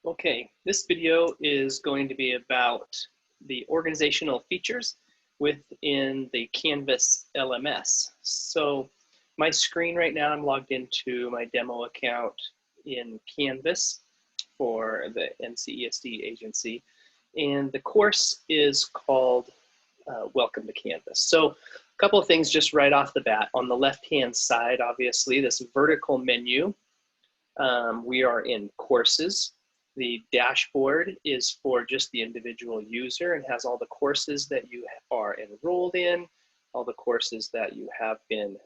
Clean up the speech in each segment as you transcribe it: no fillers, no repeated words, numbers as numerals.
Okay, this video is going to be about the organizational features within the Canvas LMS. So my screen right now, I'm logged into my demo account in Canvas for the NCESD agency, and the course is called Welcome to Canvas. So a couple of things just right off the bat. On the left-hand side, obviously, this vertical menu, we are in courses. The dashboard is for just the individual user and has all the courses that you are enrolled in, all the courses that you have been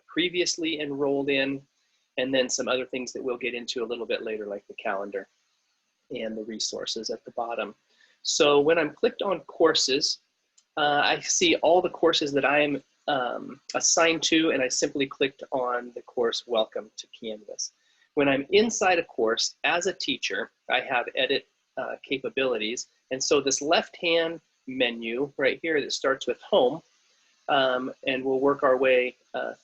previously enrolled in, and then some other things that we'll get into a little bit later, like the calendar and the resources at the bottom. So when I'm clicked on courses, I see all the courses that I'm assigned to, and I simply clicked on the course Welcome to Canvas. When I'm inside a course as a teacher, I have edit capabilities. And so this left-hand menu right here that starts with home, and we'll work our way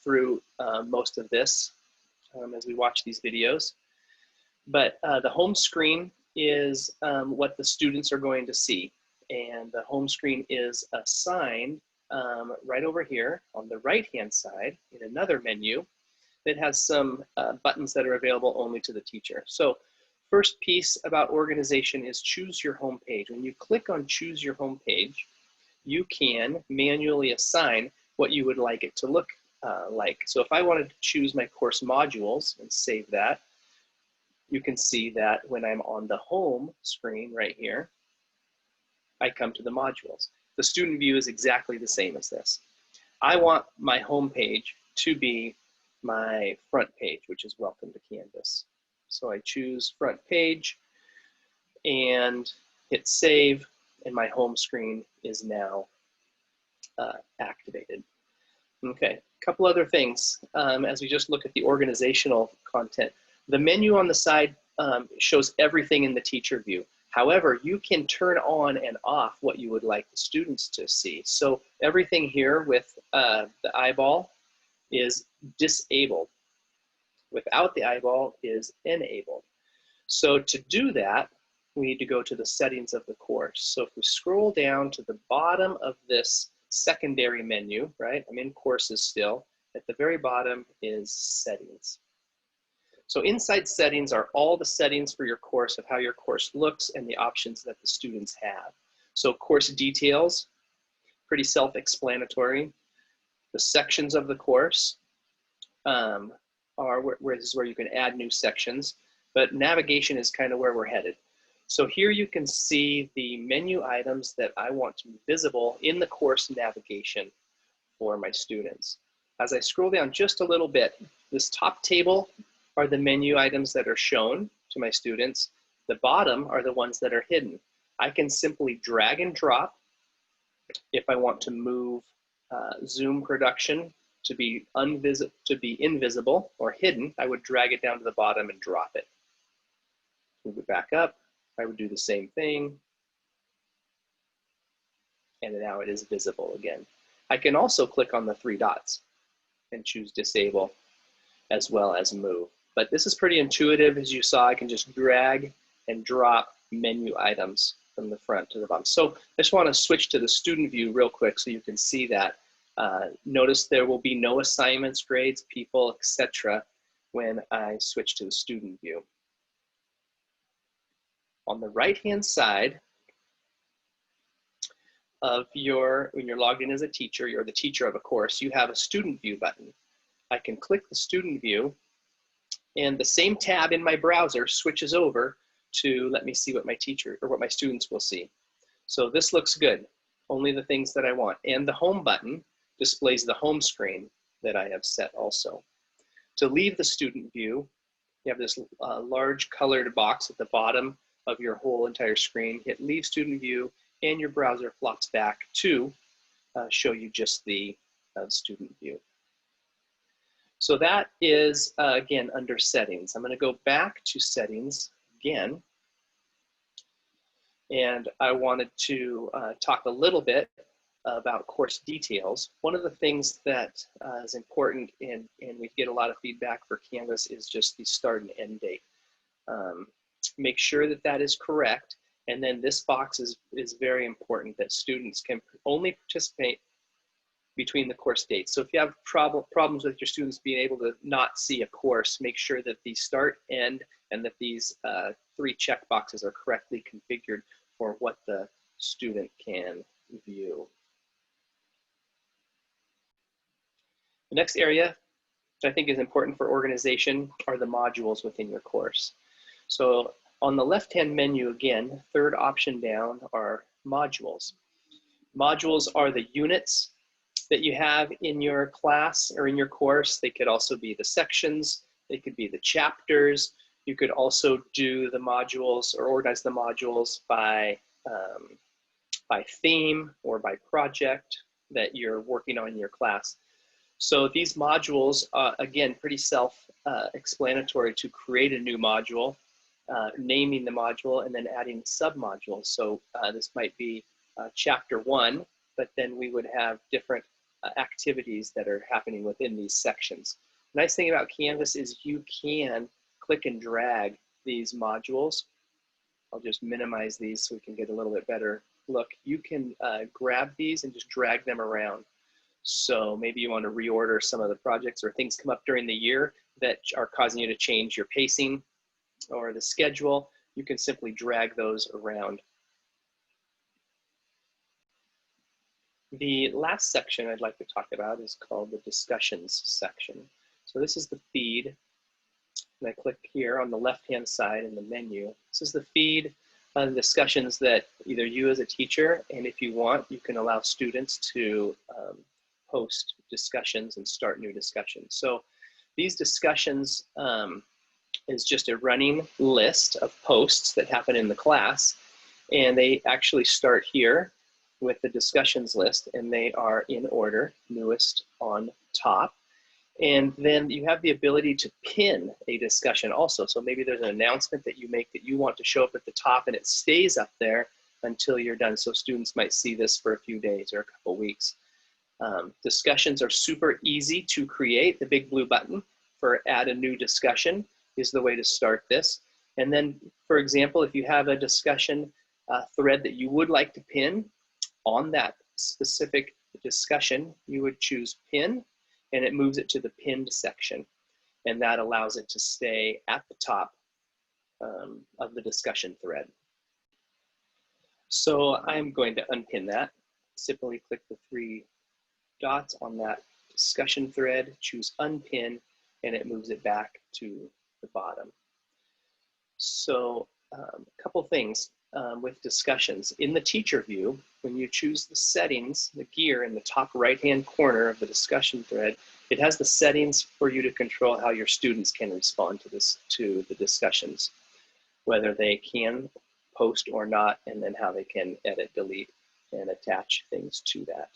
through most of this as we watch these videos. But the home screen is what the students are going to see. And the home screen is assigned right over here on the right-hand side in another menu that has some buttons that are available only to the teacher. So first piece about organization is choose your home page. When you click on choose your home page, you can manually assign what you would like it to look like. So if I wanted to choose my course modules and save that, you can see that when I'm on the home screen right here, I come to the modules. The student view is exactly the same as this. I want my home page to be my front page, which is Welcome to Canvas. So I choose front page and hit save, and my home screen is now activated. Okay, a couple other things as we just look at the organizational content. The menu on the side shows everything in the teacher view. However, you can turn on and off what you would like the students to see. So everything here with the eyeball is disabled. Without the eyeball is enabled. So to do that, we need to go to the settings of the course. So if we scroll down to the bottom of this secondary menu, right? I'm in courses still. At the very bottom is settings. So inside settings are all the settings for your course of how your course looks and the options that the students have. So course details, pretty self-explanatory. The sections of the course are where this is where you can add new sections, but navigation is kind of where we're headed. So here you can see the menu items that I want to be visible in the course navigation for my students. As I scroll down just a little bit, this top table are the menu items that are shown to my students. The bottom are the ones that are hidden. I can simply drag and drop if I want to move Zoom production to be invisible or hidden. I would drag it down to the bottom and drop it. Move it back up. I would do the same thing. And now it is visible again. I can also click on the three dots and choose disable as well as move. But this is pretty intuitive. As you saw, I can just drag and drop menu items from the front to the bottom. So I just want to switch to the student view real quick so you can see that. Notice there will be no assignments, grades, people, etc. when I switch to the student view. On the right-hand side of when you're logged in as a teacher, you're the teacher of a course, you have a student view button. I can click the student view, and the same tab in my browser switches over to let me see what my teacher or what my students will see. So this looks good, only the things that I want. And the home button displays the home screen that I have set also. To leave the student view, you have this large colored box at the bottom of your whole entire screen. Hit leave student view, and your browser flops back to show you just the student view. So that is, again, under settings. I'm going to go back to settings again. And I wanted to talk a little bit about course details. One of the things that is important, and we get a lot of feedback for Canvas, is just the start and end date. make sure that that is correct. And then this box is very important, that students can only participate between the course dates. So if you have problems with your students being able to not see a course, make sure that the start, end, and that these 3 check boxes are correctly configured for what the student can view. The next area, which I think is important for organization, are the modules within your course. So on the left-hand menu, again, 3rd option down are modules. Modules are the units that you have in your class or in your course. They could also be the sections, they could be the chapters. You could also do the modules or organize the modules by theme or by project that you're working on in your class. So these modules, again, pretty self-explanatory to create a new module, naming the module, and then adding sub-modules. So this might be chapter 1, but then we would have different activities that are happening within these sections. The nice thing about Canvas is you can click and drag these modules. I'll just minimize these so we can get a little bit better look. You can grab these and just drag them around. So maybe you want to reorder some of the projects, or things come up during the year that are causing you to change your pacing or the schedule. You can simply drag those around. The last section I'd like to talk about is called the discussions section. So this is the feed, and I click here on the left-hand side in the menu. This is the feed of discussions that either you as a teacher, and if you want, you can allow students to host discussions and start new discussions. So these discussions is just a running list of posts that happen in the class, and they actually start here with the discussions list, and they are in order, newest on top. And then you have the ability to pin a discussion also. So maybe there's an announcement that you make that you want to show up at the top, and it stays up there until you're done. So students might see this for a few days or a couple weeks. Discussions are super easy to create. The big blue button for add a new discussion is the way to start this. And then, for example, if you have a discussion thread that you would like to pin on that specific discussion, you would choose pin, and it moves it to the pinned section. And that allows it to stay at the top of the discussion thread. So I'm going to unpin that. Simply click the 3 dots on that discussion thread, choose unpin, and it moves it back to the bottom. So a couple things with discussions. In the teacher view, when you choose the settings, the gear in the top right-hand corner of the discussion thread, it has the settings for you to control how your students can respond to the discussions, whether they can post or not, and then how they can edit, delete, and attach things to that.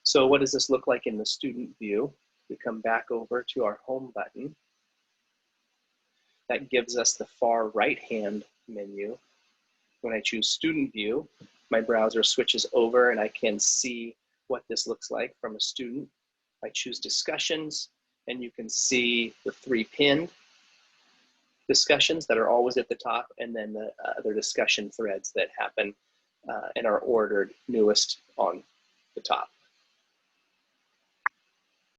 So what does this look like in the student view? We come back over to our home button. That gives us the far right-hand menu. When I choose student view, my browser switches over and I can see what this looks like from a student. I choose discussions, and you can see the 3 pinned discussions that are always at the top, and then the other discussion threads that happen and are ordered newest on the top.